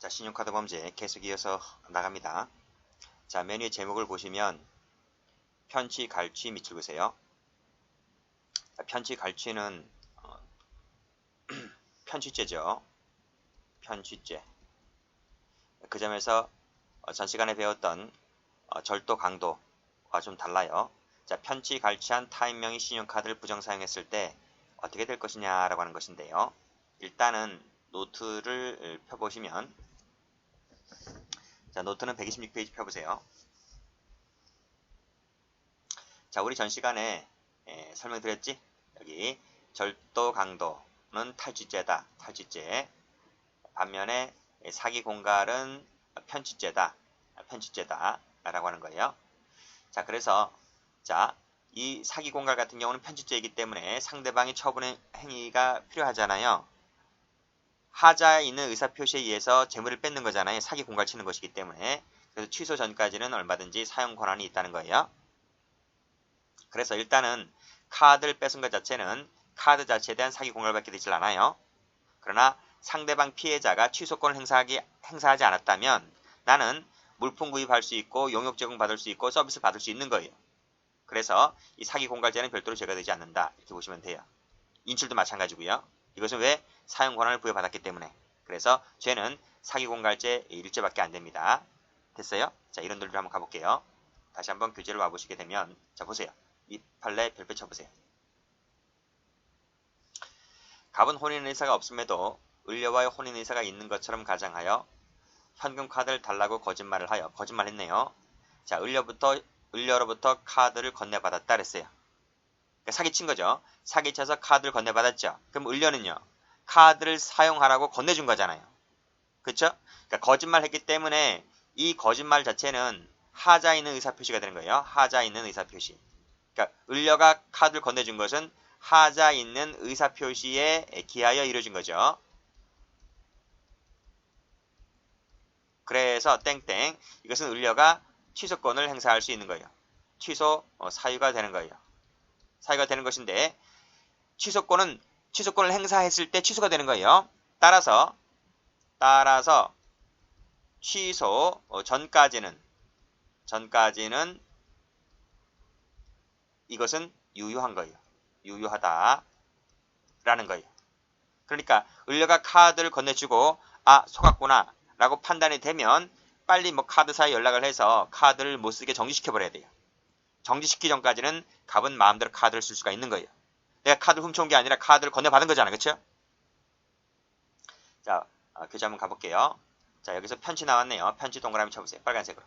자, 신용카드 범죄 계속 이어서 나갑니다. 자, 메뉴의 제목을 보시면 편취, 갈취 밑줄 그으세요. 자, 편취, 갈취는 편취죄죠. 편취죄. 그 점에서 전 시간에 배웠던 절도, 강도와 좀 달라요. 자, 편취, 갈취한 타인명의 신용카드를 부정 사용했을 때 어떻게 될 것이냐라고 하는 것인데요. 일단은 노트를 펴보시면, 자, 노트는 126페이지 펴보세요. 자, 우리 전 시간에 설명드렸지? 여기 절도, 강도는 탈취죄다. 탈취죄. 반면에 사기, 공갈은 편취죄다. 편취죄다. 라고 하는 거예요. 자, 그래서 자, 이 사기, 공갈 같은 경우는 편취죄이기 때문에 상대방이 처분 행위가 필요하잖아요. 하자에 있는 의사표시에 의해서 재물을 뺏는 거잖아요. 사기, 공갈 치는 것이기 때문에. 그래서 취소 전까지는 얼마든지 사용 권한이 있다는 거예요. 그래서 일단은 카드를 뺏은 것 자체는 카드 자체에 대한 사기, 공갈밖에 되질 않아요. 그러나 상대방 피해자가 취소권을 행사하지 않았다면 나는 물품 구입할 수 있고 용역 제공 받을 수 있고 서비스 받을 수 있는 거예요. 그래서 이 사기, 공갈죄는 별도로 죄가 되지 않는다. 이렇게 보시면 돼요. 인출도 마찬가지고요. 이것은 왜? 사용 권한을 부여받았기 때문에. 그래서 죄는 사기, 공갈죄 1죄밖에 안 됩니다. 됐어요? 자, 이런 논리로 한번 가볼게요. 다시 한번 교재를 와보시게 되면, 자, 보세요. 이 판례 별표 쳐보세요. 갑은 혼인의사가 없음에도 을려와의 혼인의사가 있는 것처럼 가정하여 현금 카드를 달라고 거짓말을 하여, 거짓말했네요. 자, 을려로부터 카드를 건네받았다 그랬어요. 그러니까 사기친 거죠. 사기쳐서 카드를 건네받았죠. 그럼 을려는요, 카드를 사용하라고 건네준 거잖아요. 그렇죠? 그러니까 거짓말했기 때문에 이 거짓말 자체는 하자에 있는 의사표시가 되는 거예요. 하자에 있는 의사표시. 그러니까 을려가 카드를 건네준 것은 하자에 있는 의사표시에 기하여 이루어진 거죠. 그래서 땡땡, 이것은 을려가 취소권을 행사할 수 있는 거예요. 취소 사유가 되는 거예요. 사유가 되는 것인데 취소권을 행사했을 때 취소가 되는 거예요. 따라서 취소 전까지는 이것은 유효한 거예요. 유효하다라는 거예요. 그러니까 을려가 카드를 건네주고 속았구나 라고 판단이 되면 빨리 카드사에 연락을 해서 카드를 못 쓰게 정지시켜 버려야 돼요. 정지시키기 전까지는 갑은 마음대로 카드를 쓸 수가 있는 거예요. 내가 카드를 훔쳐온 게 아니라 카드를 건네받은 거잖아. 그렇죠? 자, 교재 한번 가볼게요. 자, 여기서 편취 나왔네요. 편취 동그라미 쳐보세요. 빨간색으로.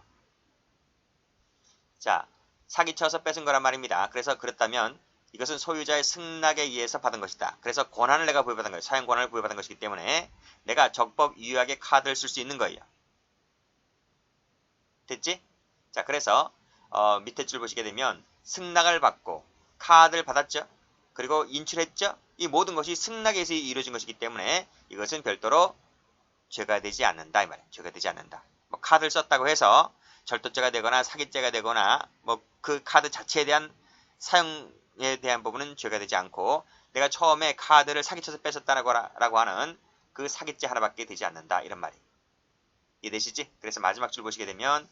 자, 사기쳐서 뺏은 거란 말입니다. 그래서 그렇다면 이것은 소유자의 승낙에 의해서 받은 것이다. 그래서 권한을 내가 부여받은 거예요. 사용 권한을 부여받은 것이기 때문에 내가 적법 유효하게 카드를 쓸 수 있는 거예요. 됐지? 자, 그래서 밑에 줄 보시게 되면 승낙을 받고 카드를 받았죠. 그리고 인출했죠. 이 모든 것이 승낙에 의해서 이루어진 것이기 때문에 이것은 별도로 죄가 되지 않는다. 이 말이에요. 죄가 되지 않는다. 카드를 썼다고 해서 절도죄가 되거나 사기죄가 되거나 그 카드 자체에 대한 사용에 대한 부분은 죄가 되지 않고 내가 처음에 카드를 사기쳐서 뺏었다라고 하는 그 사기죄 하나밖에 되지 않는다. 이런 말이에요. 이해되시지? 그래서 마지막 줄 보시게 되면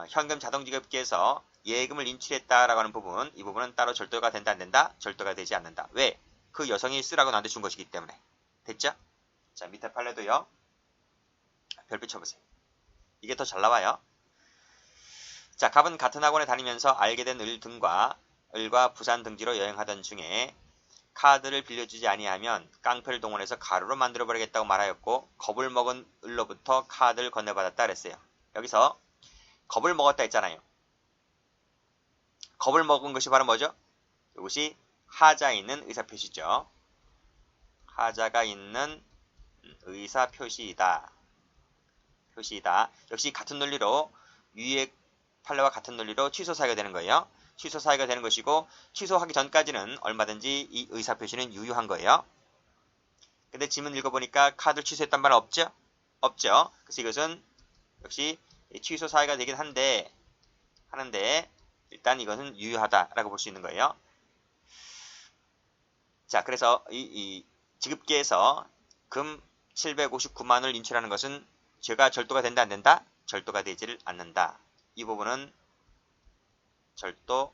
현금 자동지급기에서 예금을 인출했다라고 하는 부분, 이 부분은 따로 절도가 된다 안 된다? 절도가 되지 않는다. 왜? 그 여성이 쓰라고 나한테 준 것이기 때문에. 됐죠? 자, 밑에 판례도요. 별표 쳐보세요. 이게 더 잘 나와요. 자, 갑은 같은 학원에 다니면서 알게 된 을과 부산 등지로 여행하던 중에 카드를 빌려주지 아니하면 깡패를 동원해서 가루로 만들어버리겠다고 말하였고 겁을 먹은 을로부터 카드를 건네받았다 그랬어요. 여기서 겁을 먹었다 했잖아요. 겁을 먹은 것이 바로 뭐죠? 이것이 하자에 있는 의사표시죠. 하자가 있는 의사표시이다. 역시 같은 논리로 위의 판례와 같은 논리로 취소 사유가 되는 거예요. 취소 사유가 되는 것이고 취소하기 전까지는 얼마든지 이 의사표시는 유효한 거예요. 근데 지문 읽어보니까 카드를 취소했단 말은 없죠? 없죠. 그래서 이것은 역시 취소 사유가 되긴 하는데 일단 이것은 유효하다라고 볼 수 있는 거예요. 자, 그래서 이 지급계에서 금 759만을 인출하는 것은 죄가 절도가 된다 안 된다? 절도가 되지를 않는다. 이 부분은 절도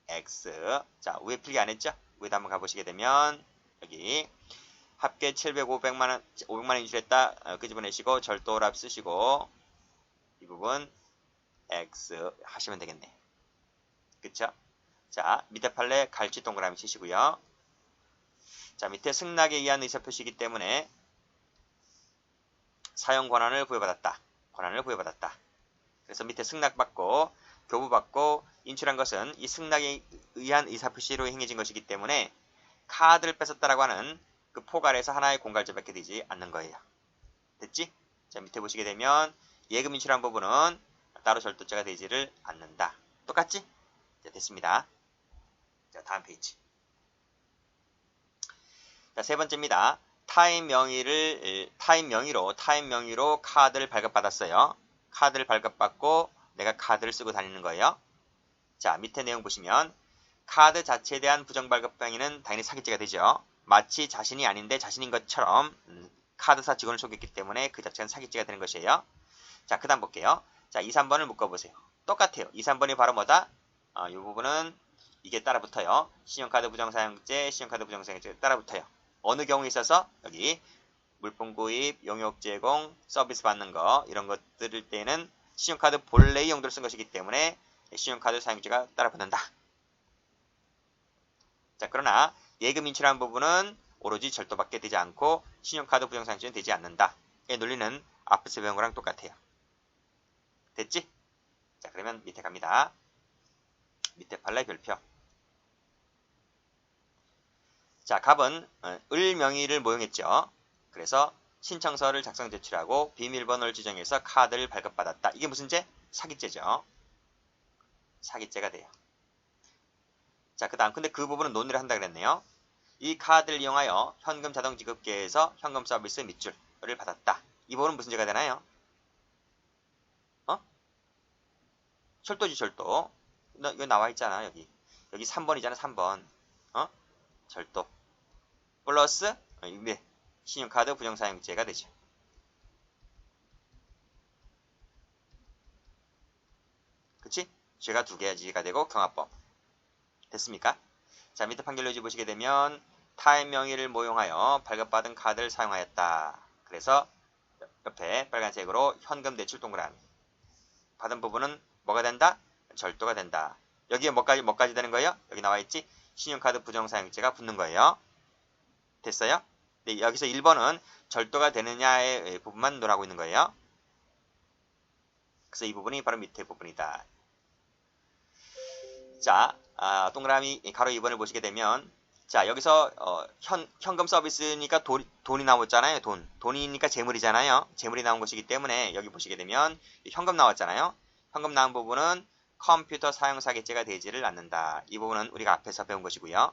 X. 자, 위에 필기 안 했죠? 위에다 한번 가보시게 되면 여기 합계 500만원 인출했다. 끄집어내시고 절도랍 쓰시고 이 부분 X 하시면 되겠네. 그쵸? 자, 밑에 판례 갈치 동그라미 치시고요. 자, 밑에 승낙에 의한 의사표시이기 때문에 사용 권한을 부여받았다. 그래서 밑에 승낙받고 교부받고 인출한 것은 이 승낙에 의한 의사표시로 행해진 것이기 때문에 카드를 뺏었다라고 하는 그 폭 아래에서 하나의 공갈죄밖에 되지 않는 거예요. 됐지? 자, 밑에 보시게 되면 예금 인출한 부분은 따로 절도죄가 되지를 않는다. 똑같지? 자, 됐습니다. 자, 다음 페이지. 자, 세 번째입니다. 타인 명의로 카드를 발급받았어요. 카드를 발급받고 내가 카드를 쓰고 다니는 거예요. 자, 밑에 내용 보시면 카드 자체에 대한 부정 발급 행위는 당연히 사기죄가 되죠. 마치 자신이 아닌데 자신인 것처럼 카드사 직원을 속였기 때문에 그 자체는 사기죄가 되는 것이에요. 자, 그 다음 볼게요. 자, 2, 3번을 묶어보세요. 똑같아요. 2, 3번이 바로 뭐다? 이 부분은 이게 따라붙어요. 신용카드 부정사용죄, 신용카드 부정사용죄 따라붙어요. 어느 경우에 있어서 여기 물품 구입, 용역 제공, 서비스 받는 거 이런 것들일 때는 신용카드 본래의 용도로 쓴 것이기 때문에 신용카드 사용죄가 따라붙는다. 자, 그러나 예금 인출한 부분은 오로지 절도밖에 되지 않고 신용카드 부정사용죄는 되지 않는다. 이 논리는 앞에서 배운 거랑 똑같아요. 됐지? 자, 그러면 밑에 갑니다. 밑에 판례 별표. 자, 갑은 을 명의를 모용했죠. 그래서 신청서를 작성 제출하고 비밀번호를 지정해서 카드를 발급받았다. 이게 무슨 죄? 사기죄죠. 사기죄가 돼요. 자, 그 다음 근데 그 부분은 논의를 한다 그랬네요. 이 카드를 이용하여 현금 자동 지급계에서 현금 서비스 밑줄을 받았다. 이 부분은 무슨 죄가 되나요? 절도지, 절도. 이거 나와 있잖아, 여기. 여기 3번이잖아, 3번. 절도. 플러스 신용카드 부정사용죄가 되죠. 그치? 죄가 두 개가 되고 경합법. 됐습니까? 자, 밑에 판결 요지 보시게 되면 타인 명의를 모용하여 발급받은 카드를 사용하였다. 그래서 옆에 빨간색으로 현금 대출 동그라미. 받은 부분은 뭐가 된다? 절도가 된다. 여기에 뭐까지 되는 거예요? 여기 나와 있지? 신용카드 부정사용죄가 붙는 거예요. 됐어요? 네, 여기서 1번은 절도가 되느냐의 부분만 논하고 있는 거예요. 그래서 이 부분이 바로 밑에 부분이다. 자, 동그라미 가로 2번을 보시게 되면 자, 여기서 현금 서비스니까 돈이 나왔잖아요. 돈이니까 재물이잖아요. 재물이 나온 것이기 때문에 여기 보시게 되면 현금 나왔잖아요. 현금 나온 부분은 컴퓨터 사용 사기죄가 되지를 않는다. 이 부분은 우리가 앞에서 배운 것이고요.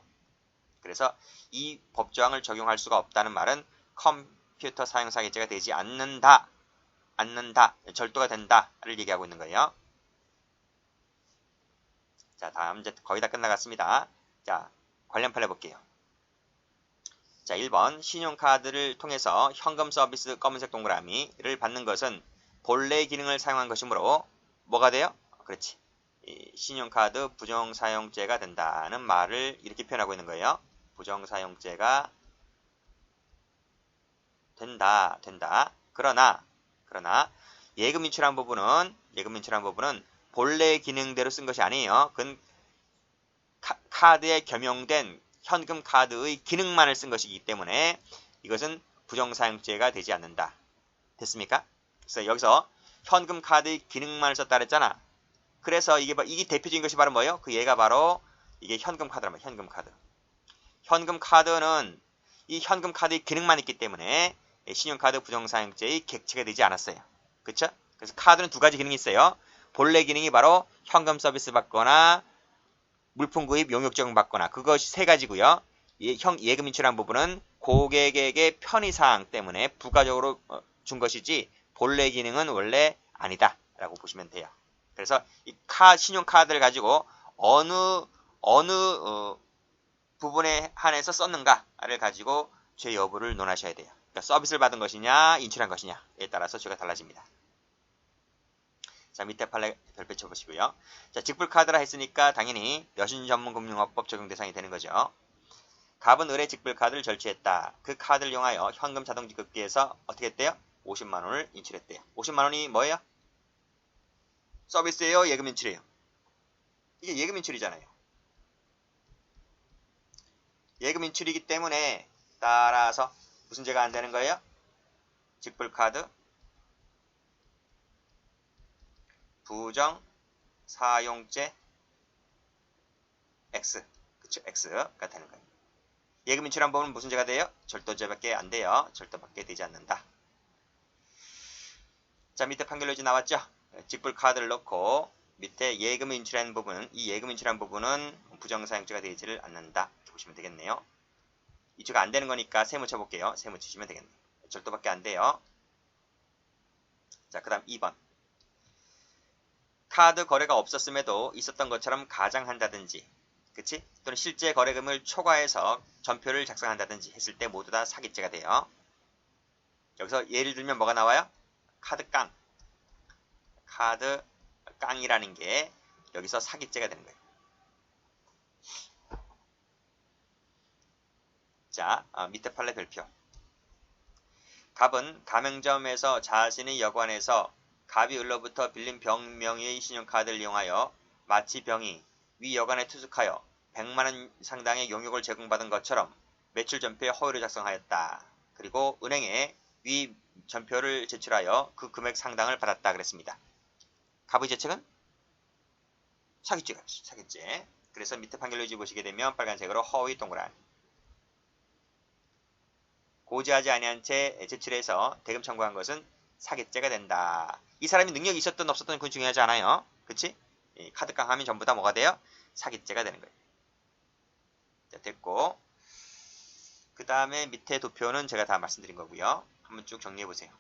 그래서 이 법조항을 적용할 수가 없다는 말은 컴퓨터 사용 사기죄가 되지 않는다. 절도가 된다를 얘기하고 있는 거예요. 자, 다음 이제 거의 다 끝나갔습니다. 자, 관련 판례 볼게요. 자, 1번 신용카드를 통해서 현금 서비스 검은색 동그라미를 받는 것은 본래 기능을 사용한 것이므로 뭐가 돼요? 그렇지. 신용카드 부정사용죄가 된다는 말을 이렇게 표현하고 있는 거예요. 부정사용죄가 된다. 그러나 예금 인출한 부분은 본래 기능대로 쓴 것이 아니에요. 그건 카드에 겸용된 현금 카드의 기능만을 쓴 것이기 때문에 이것은 부정사용죄가 되지 않는다. 됐습니까? 그래서 여기서 현금 카드의 기능만을 썼다 그랬잖아. 그래서 이게 대표적인 것이 바로 뭐예요? 그 얘가 바로 이게 현금 카드란 말이야. 현금 카드. 현금 카드는 이 현금 카드의 기능만 있기 때문에 신용카드 부정사용죄의 객체가 되지 않았어요. 그렇죠? 그래서 카드는 두 가지 기능이 있어요. 본래 기능이 바로 현금 서비스 받거나 물품 구입, 용역 제공 받거나 그것이 세 가지고요. 예금 인출한 부분은 고객에게 편의사항 때문에 부가적으로 준 것이지 본래 기능은 원래 아니다 라고 보시면 돼요. 그래서 이 신용카드를 가지고 어느 부분에 한해서 썼는가를 가지고 죄 여부를 논하셔야 돼요. 그러니까 서비스를 받은 것이냐 인출한 것이냐에 따라서 죄가 달라집니다. 자, 밑에 판례 별표 쳐보시고요. 자, 직불카드라 했으니까 당연히 여신전문금융업법 적용 대상이 되는 거죠. 갑은 을의 직불카드를 절취했다. 그 카드를 이용하여 현금 자동 지급기에서 어떻게 했대요? 50만 원을 인출했대요. 50만 원이 뭐예요? 서비스예요? 예금 인출이에요? 이게 예금 인출이잖아요. 예금 인출이기 때문에 따라서 무슨 죄가 안 되는 거예요? 직불카드 부정 사용죄 X, 그쵸? X가 되는 거예요. 예금 인출한 부분은 무슨 죄가 돼요? 절도죄밖에 안 돼요. 절도밖에 되지 않는다. 자, 밑에 판결로지 나왔죠? 직불 카드를 넣고 밑에 예금 인출한 부분, 이 예금 인출한 부분은 부정 사용죄가 되지를 않는다. 이렇게 보시면 되겠네요. 이 죄가 안 되는 거니까 세무 쳐볼게요. 세무 치시면 되겠네요. 절도밖에 안 돼요. 자, 그 다음 2번. 카드 거래가 없었음에도 있었던 것처럼 가장한다든지, 그치? 또는 실제 거래금을 초과해서 전표를 작성한다든지 했을 때 모두 다 사기죄가 돼요. 여기서 예를 들면 뭐가 나와요? 카드 깡. 카드 깡이라는 게 여기서 사기죄가 되는 거예요. 자, 밑에 판례 별표. 갑은 가맹점에서 자신의 여관에서 갑이 을로부터 빌린 병 명의의 신용카드를 이용하여 마치 병이 위 여관에 투숙하여 100만원 상당의 용역을 제공받은 것처럼 매출 전표에 허위를 작성하였다. 그리고 은행에 위 전표를 제출하여 그 금액 상당을 받았다 그랬습니다. 갑의 죄책은? 사기죄가 있어요. 사기죄. 그래서 밑에 판결로지 보시게 되면 빨간색으로 허위 동그란. 고지하지 아니한 채 제출해서 대금 청구한 것은 사기죄가 된다. 이 사람이 능력이 있었든 없었든 그건 중요하지 않아요. 그치? 카드깡 하면 전부 다 뭐가 돼요? 사기죄가 되는 거예요. 자, 됐고. 그 다음에 밑에 도표는 제가 다 말씀드린 거고요. 한번 쭉 정리해보세요.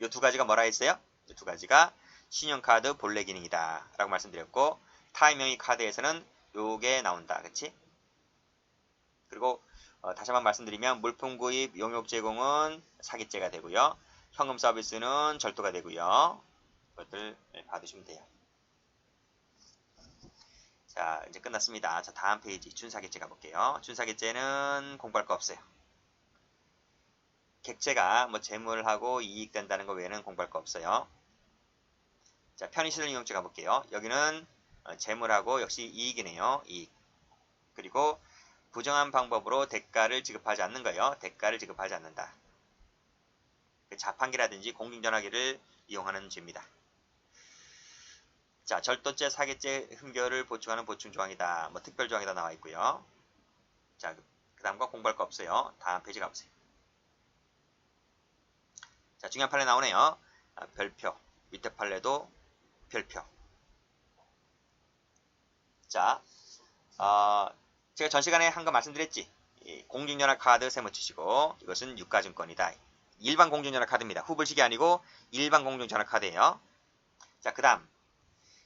이 두 가지가 뭐라 했어요? 이 두 가지가 신용카드 본래 기능이다 라고 말씀드렸고, 타임명의 카드에서는 요게 나온다. 그치? 그리고 다시 한번 말씀드리면 물품 구입, 용역 제공은 사기죄가 되고요. 현금 서비스는 절도가 되고요. 그것들 받으시면 돼요. 자, 이제 끝났습니다. 자, 다음 페이지 준사기죄 가볼게요. 준사기죄는 공부할 거 없어요. 객체가 뭐 재물하고 이익 된다는 거 외에는 공부할 거 없어요. 자, 편의시설 이용죄 가볼게요. 여기는 재물하고 역시 이익이네요. 이익. 그리고 부정한 방법으로 대가를 지급하지 않는 거예요. 대가를 지급하지 않는다. 자판기라든지 공중전화기를 이용하는 죄입니다. 자, 절도죄, 사기죄, 흠결을 보충하는 보충조항이다. 뭐 특별조항이다 나와 있고요. 자, 그 다음과 공부할 거 없어요. 다음 페이지 가보세요. 자, 중요한 판례 나오네요. 별표. 밑에 판례도 별표. 자, 제가 전 시간에 한 거 말씀드렸지. 공중전화 카드 세무 치시고 이것은 유가증권이다. 일반 공중전화 카드입니다. 후불식이 아니고 일반 공중전화 카드예요. 자, 그 다음.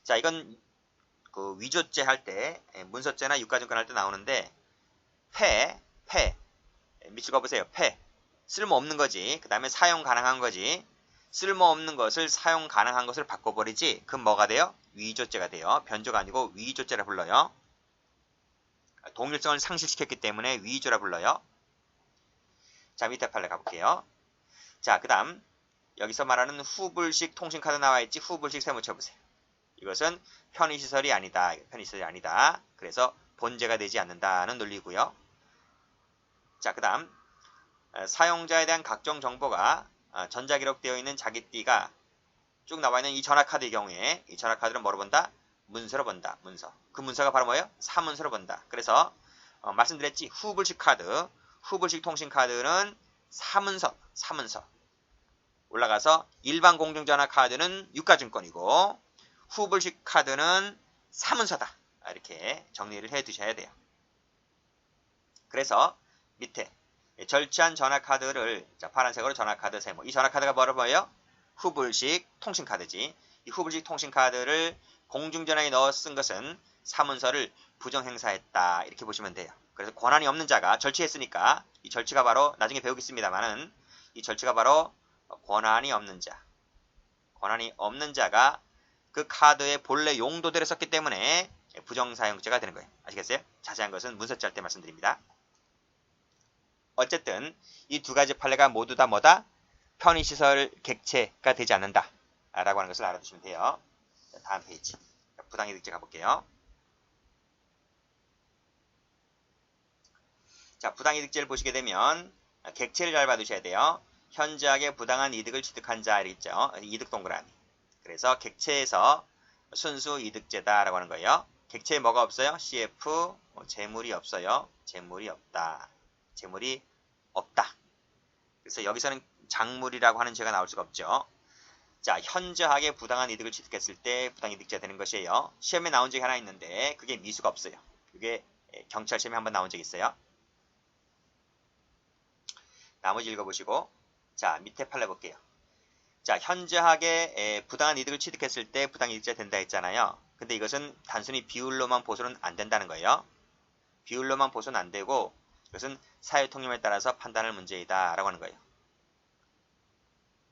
자, 이건 그 위조죄 할 때, 문서죄나 유가증권 할 때 나오는데, 폐, 밑줄 그어보세요. 폐. 쓸모없는 거지. 그 다음에 사용 가능한 거지. 쓸모없는 것을 사용 가능한 것을 바꿔버리지. 그럼 뭐가 돼요? 위조죄가 돼요. 변조가 아니고 위조죄라 불러요. 동일성을 상실시켰기 때문에 위조라 불러요. 자, 밑에 판례 가볼게요. 자, 그 다음 여기서 말하는 후불식 통신카드 나와있지. 후불식 세무 쳐보세요. 이것은 편의시설이 아니다. 편의시설이 아니다. 그래서 본죄가 되지 않는다는 논리고요. 자, 그 다음 사용자에 대한 각종 정보가 전자기록되어 있는 자기띠가 쭉 나와 있는 이 전화카드의 경우에 이 전화카드는 뭐로 본다? 문서로 본다. 문서. 그 문서가 바로 뭐예요? 사문서로 본다. 그래서 말씀드렸지. 후불식 카드, 후불식 통신카드는 사문서 올라가서 일반 공중전화 카드는 유가증권이고 후불식 카드는 사문서다. 이렇게 정리를 해 두셔야 돼요. 그래서 밑에 절취한 전화카드를 자, 파란색으로 전화카드 세모. 이 전화카드가 뭐예요? 후불식 통신카드지. 이 후불식 통신카드를 공중전화에 넣어 쓴 것은 사문서를 부정행사했다. 이렇게 보시면 돼요. 그래서 권한이 없는 자가 절취했으니까 이 절치가 바로 나중에 배우겠습니다만은 이 절치가 바로 권한이 없는 자. 권한이 없는 자가 그 카드의 본래 용도대로 썼기 때문에 부정사용죄가 되는 거예요. 아시겠어요? 자세한 것은 문서치 할 때 말씀드립니다. 어쨌든 이 두 가지 판례가 모두 다 뭐다? 편의시설 객체가 되지 않는다 라고 하는 것을 알아두시면 돼요. 자, 다음 페이지. 부당이득죄 가볼게요. 자, 부당이득죄를 보시게 되면 객체를 잘 봐두셔야 돼요. 현저하게 부당한 이득을 취득한 자 있죠. 이득 동그라미. 그래서 객체에서 순수 이득죄다라고 하는 거예요. 객체에 뭐가 없어요? CF, 재물이 없어요. 재물이 없다. 재물이 없다. 그래서 여기서는 작물이라고 하는 죄가 나올 수가 없죠. 자, 현저하게 부당한 이득을 취득했을 때 부당이득죄가 되는 것이에요. 시험에 나온 적이 하나 있는데 그게 미수가 없어요. 그게 경찰 시험에 한번 나온 적이 있어요. 나머지 읽어보시고 자, 밑에 판례 볼게요. 자, 현저하게 부당한 이득을 취득했을 때 부당이득죄가 된다 했잖아요. 근데 이것은 단순히 비율로만 보수는 안 된다는 거예요. 비율로만 보수는 안 되고 이것은 사회통념에 따라서 판단할 문제이다 라고 하는 거예요.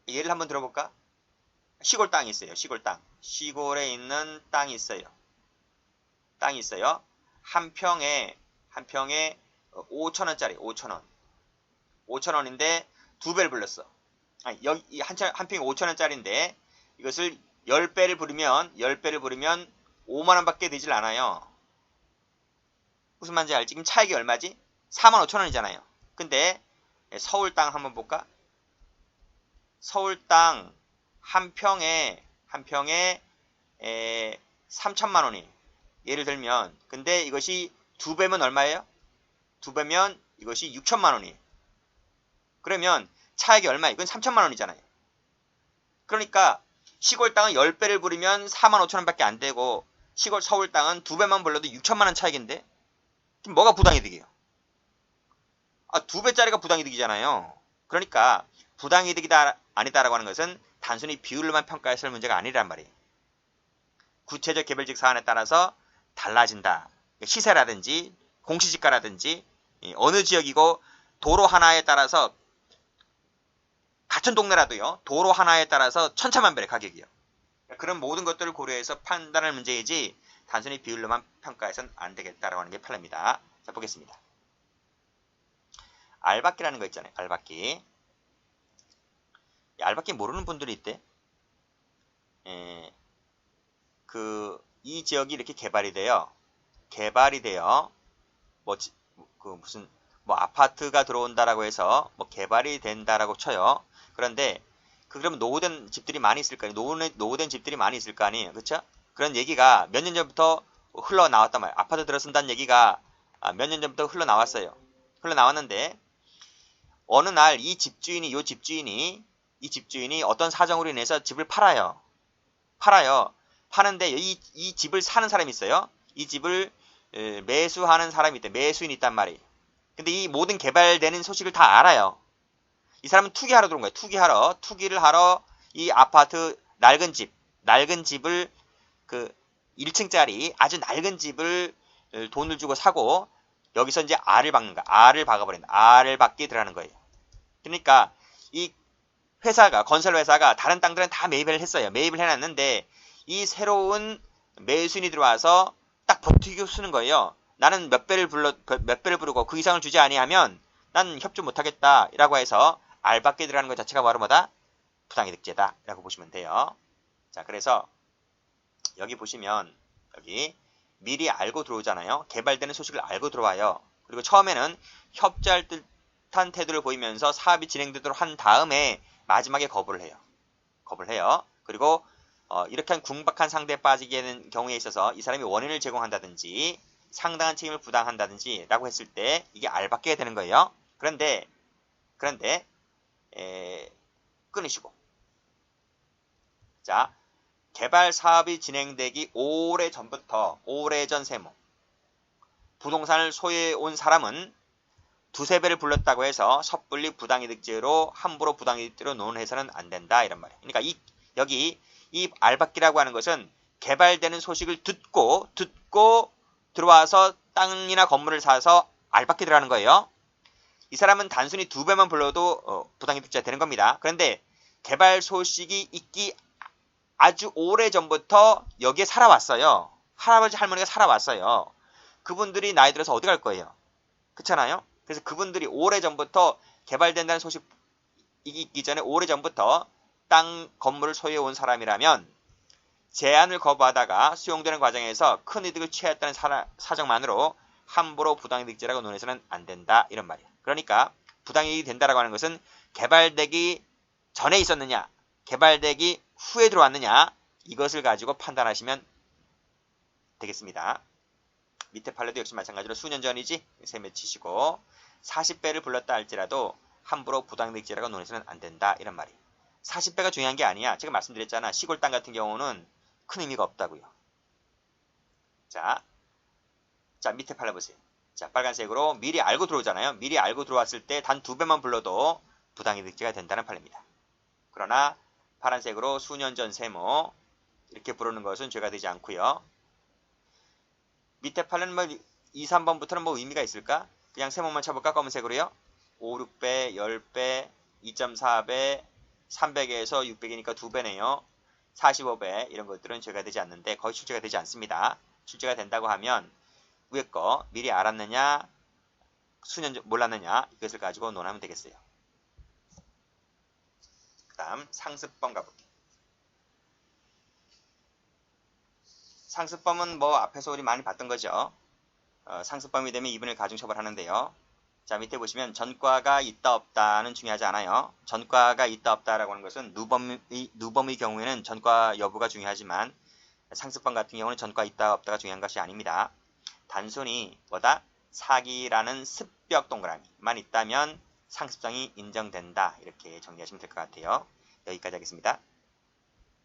예를 한번 들어볼까? 시골 땅이 있어요. 시골 땅. 시골에 있는 땅이 있어요. 땅이 있어요. 한 평에 5,000원짜리 5,000원. 5,000원인데 두 배를 불렀어. 아니, 여기 한 평이 5,000원짜리인데 이것을 10배를 부르면 5만 원밖에 되질 않아요. 무슨 말인지 알지? 지금 차익이 얼마지? 45,000원이잖아요. 근데 서울 땅 한번 볼까? 서울 땅 한 평에 3천만 원이 예를 들면 근데 이것이 두 배면 얼마예요? 두 배면 이것이 6천만 원이. 그러면 차익이 얼마? 이건 3천만 원이잖아요. 그러니까 시골 땅은 10배를 부리면 45,000원밖에 안 되고 서울 땅은 두 배만 불러도 6천만 원 차익인데 그럼 뭐가 부당이득이에요? 아, 두 배짜리가 부당이득이잖아요. 그러니까 부당이득이다 아니다라고 하는 것은 단순히 비율로만 평가했을 문제가 아니란 말이에요. 구체적 개별적 사안에 따라서 달라진다. 시세라든지 공시지가라든지 어느 지역이고 도로 하나에 따라서 같은 동네라도요. 도로 하나에 따라서 천차만별의 가격이요. 그런 모든 것들을 고려해서 판단할 문제이지 단순히 비율로만 평가해서는 안 되겠다라고 하는 게 판례입니다. 자, 보겠습니다. 알박기라는 거 있잖아요. 알박기. 알박기 모르는 분들이 있대. 이 지역이 이렇게 개발이 돼요. 무슨 아파트가 들어온다라고 해서 개발이 된다라고 쳐요. 그런데 그러면 노후된 집들이 많이 있을 거 아니에요. 노후된 집들이 많이 있을 거 아니에요. 그렇죠? 그런 얘기가 몇 년 전부터 흘러나왔단 말이에요. 아파트 들어선다는 얘기가 몇 년 전부터 흘러나왔어요. 흘러나왔는데 어느 날 이 집주인이 어떤 사정으로 인해서 집을 팔아요. 파는데 이 집을 사는 사람이 있어요. 이 집을 매수하는 사람이 있대. 매수인이 있단 말이에요. 근데 이 모든 개발되는 소식을 다 알아요. 이 사람은 투기하러 들어온 거예요. 투기를 하러 이 아파트 낡은 집을 1층짜리 아주 낡은 집을 돈을 주고 사고 여기서 이제 알을 박는 거야. 알을 박아버린다. 알을 박기 들어가는 거예요. 그러니까 이 건설 회사가 다른 땅들은 다 매입을 했어요. 매입을 해놨는데 이 새로운 매수인이 들어와서 딱 버티고 쓰는 거예요. 나는 몇 배를 부르고 그 이상을 주지 아니하면 난 협조 못하겠다 라고 해서 알박기 들어가는 것 자체가 바로 뭐다? 부당이득죄다 라고 보시면 돼요. 자, 그래서 여기 보시면 여기 미리 알고 들어오잖아요. 개발되는 소식을 알고 들어와요. 그리고 처음에는 협조할 듯한 태도를 보이면서 사업이 진행되도록 한 다음에 마지막에 거부를 해요. 그리고 이렇게 한 궁박한 상대에 빠지게 되는 경우에 있어서 이 사람이 원인을 제공한다든지 상당한 책임을 부담한다든지 라고 했을 때 이게 알박기가 되는 거예요. 그런데 끊으시고 자, 개발 사업이 진행되기 오래전 세무 부동산을 소유해 온 사람은 두세 배를 불렀다고 해서 섣불리 부당이득죄로 함부로 부당이득죄로 논해서는 안 된다 이런 말이에요. 그러니까 여기 이 알박기라고 하는 것은 개발되는 소식을 듣고 들어와서 땅이나 건물을 사서 알박기 들어가는 거예요. 이 사람은 단순히 2배만 불러도 부당이득자가 되는 겁니다. 그런데 개발 소식이 있기 아주 오래 전부터 여기에 살아왔어요. 할아버지 할머니가 살아왔어요. 그분들이 나이 들어서 어디 갈 거예요? 그렇잖아요. 그래서 그분들이 오래 전부터 개발된다는 소식이 있기 전에 오래 전부터 땅 건물을 소유해 온 사람이라면 제한을 거부하다가 수용되는 과정에서 큰 이득을 취했다는 사정만으로 함부로 부당이득죄라고 논해서는 안 된다 이런 말이에요. 그러니까 부당이익이 된다라고 하는 것은 개발되기 전에 있었느냐 개발되기 후에 들어왔느냐 이것을 가지고 판단하시면 되겠습니다. 밑에 판례도 역시 마찬가지로 수년 전이지 셈에 치시고 40배를 불렀다 할지라도 함부로 부당이득죄라고 논해서는 안 된다 이런 말이에요. 40배가 중요한 게 아니야. 제가 말씀드렸잖아. 시골 땅 같은 경우는 큰 의미가 없다고요. 자 밑에 판례 보세요. 자, 빨간색으로 미리 알고 들어오잖아요. 미리 알고 들어왔을 때 단 2배만 불러도 부당이득죄가 된다는 판례입니다. 그러나 파란색으로 수년 전 세모 이렇게 부르는 것은 죄가 되지 않고요. 밑에 판례는 뭐 2, 3번부터는 뭐 의미가 있을까? 그냥 세모만 쳐볼까? 검은색으로요. 5, 6배, 10배, 2.4배, 300에서 600이니까 2배네요. 45배 이런 것들은 죄가 되지 않는데 거의 출제가 되지 않습니다. 출제가 된다고 하면 위에 거 미리 알았느냐 수년 전 몰랐느냐 이것을 가지고 논하면 되겠어요. 그 다음 상습범 가볼게요. 상습범은 뭐 앞에서 우리 많이 봤던 거죠. 상습범이 되면 이분을 가중처벌하는데요. 자 밑에 보시면 전과가 있다 없다는 중요하지 않아요. 전과가 있다 없다라고 하는 것은 누범의 경우에는 전과 여부가 중요하지만 상습범 같은 경우는 전과 있다 없다가 중요한 것이 아닙니다. 단순히 뭐다? 사기라는 습벽 동그라미만 있다면 상습성이 인정된다. 이렇게 정리하시면 될 것 같아요. 여기까지 하겠습니다.